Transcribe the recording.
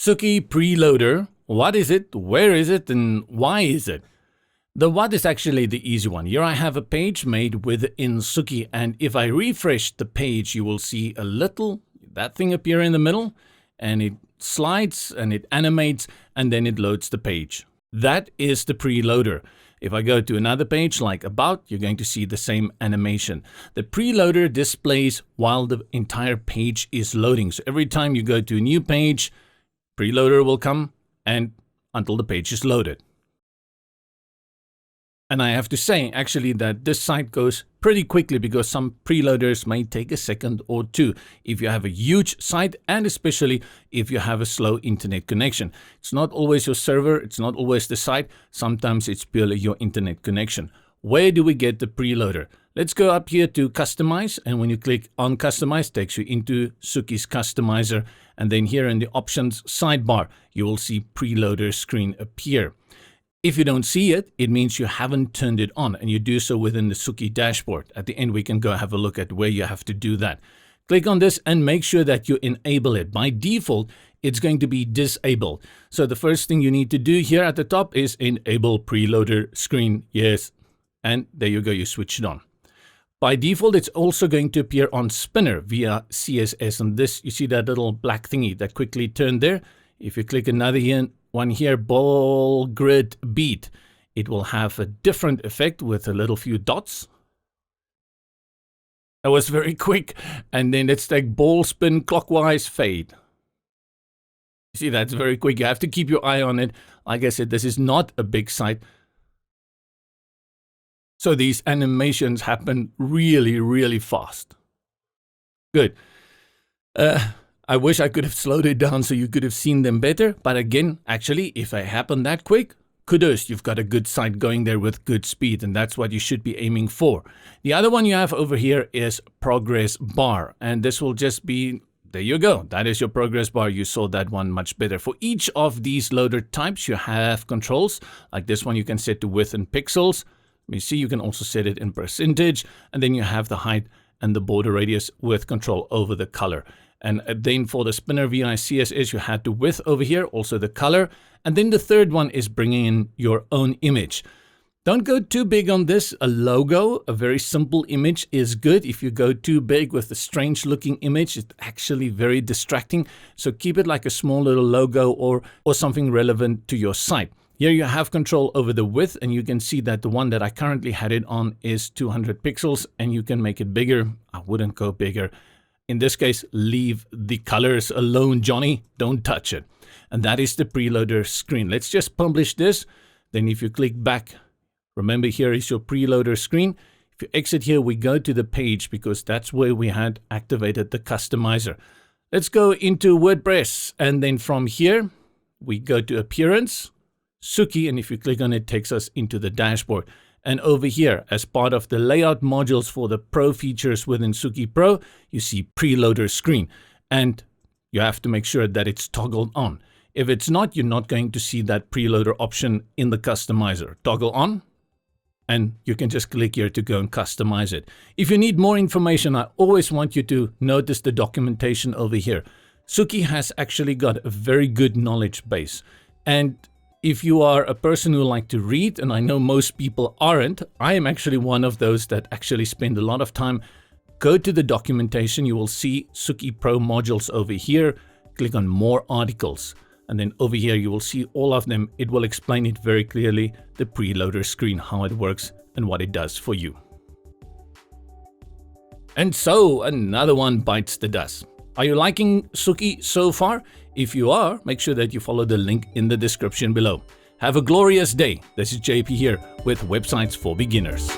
Suki Preloader. What is it? Where is it? And why is it? The what is actually the easy one. Here I have a page made within Suki, and if I refresh the page, you will see a little, that thing appear in the middle, and it slides and it animates, and then it loads the page. That is the preloader. If I go to another page like About, you're going to see the same animation. The preloader displays while the entire page is loading. So every time you go to a new page, preloader will come and until the page is loaded. And I have to say actually that this site goes pretty quickly because some preloaders may take a second or two if you have a huge site, and especially if you have a slow internet connection. It's not always your server, it's not always the site, sometimes it's purely your internet connection. Where do we get the preloader? Let's go up here to Customize, and when you click on Customize, it takes you into Suki's Customizer, and then here in the Options sidebar, you will see Preloader screen appear. If you don't see it, it means you haven't turned it on, and you do so within the Suki dashboard. At the end, we can go have a look at where you have to do that. Click on this and make sure that you enable it. By default, it's going to be disabled. So the first thing you need to do here at the top is enable preloader screen. Yes. And there you go, you switch it on. By default, it's also going to appear on Spinner via CSS. And this, you see that little black thingy that quickly turned there. If you click another one here, ball grid beat, it will have a different effect with a little few dots. That was very quick. And then let's take ball spin clockwise fade. You see, that's very quick. You have to keep your eye on it. Like I said, this is not a big site. So these animations happen really, really fast. Good. I wish I could have slowed it down so you could have seen them better. But again, actually, if they happen that quick, kudos, you've got a good site going there with good speed, and that's what you should be aiming for. The other one you have over here is progress bar, and this will just be, there you go. That is your progress bar. You saw that one much better. For each of these loader types, you have controls. Like this one, you can set to width in pixels. You see, you can also set it in percentage, and then you have the height and the border radius with control over the color. And then for the Spinner via CSS, you had the width over here, also the color. And then the third one is bringing in your own image. Don't go too big on this. A logo, a very simple image is good. If you go too big with a strange looking image, it's actually very distracting. So keep it like a small little logo or something relevant to your site. Here you have control over the width, and you can see that the one that I currently had it on is 200 pixels, and you can make it bigger. I wouldn't go bigger. In this case, leave the colors alone, Johnny. Don't touch it. And that is the preloader screen. Let's just publish this. Then if you click back, remember here is your preloader screen. If you exit here, we go to the page because that's where we had activated the customizer. Let's go into WordPress. And then from here, we go to Appearance, Suki. And if you click on it, it takes us into the dashboard. And over here, as part of the layout modules for the Pro features within Suki Pro, you see preloader screen. And you have to make sure that it's toggled on. If it's not, you're not going to see that preloader option in the customizer. Toggle on, and you can just click here to go and customize it. If you need more information, I always want you to notice the documentation over here. Suki has actually got a very good knowledge base. And if you are a person who like to read, and I know most people aren't, I am actually one of those that actually spend a lot of time. Go to the documentation, you will see Suki Pro modules over here. Click on more articles, and then over here you will see all of them. It will explain it very clearly, the preloader screen, how it works and what it does for you. And so another one bites the dust. Are you liking Suki so far? If you are, make sure that you follow the link in the description below. Have a glorious day. This is JP here with Websites for Beginners.